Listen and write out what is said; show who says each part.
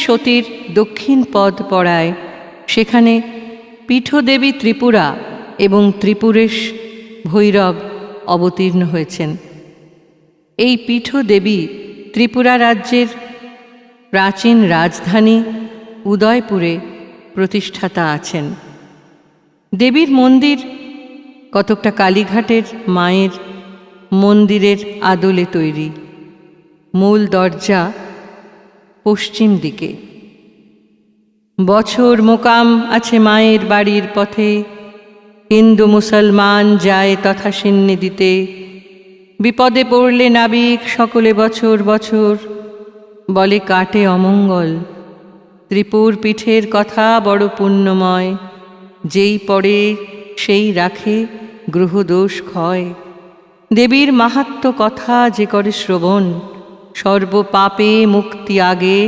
Speaker 1: সতীর দক্ষিণ পদ পড়ায় সেখানে পীঠদেবী ত্রিপুরা এবং ত্রিপুরেশ ভৈরব অবতীর্ণ হয়েছেন। এই পীঠদেবী ত্রিপুরা রাজ্যের প্রাচীন রাজধানী উদয়পুরে প্রতিষ্ঠাতা আছেন। দেবীর মন্দির কতকটা কালীঘাটের মায়ের মন্দিরের আদলে তৈরি। মূল দরজা পশ্চিম দিকে। বছর মোকাম আছে মায়ের বাড়ির পথে, হিন্দু মুসলমান যায় তথা সিন্নি দিতে। বিপদে পড়লে নাবিক সকলে বছর বছর, বলে কাটে অমঙ্গল। ত্রিপুর পীঠের কথা বড় পুণ্যময়, যেই পড়ে সেই রাখে গ্রহদোষ ক্ষয়। দেবীর মাহাত্ম্য কথা যে করে শ্রবণ, সর্বপাপে মুক্তি আগে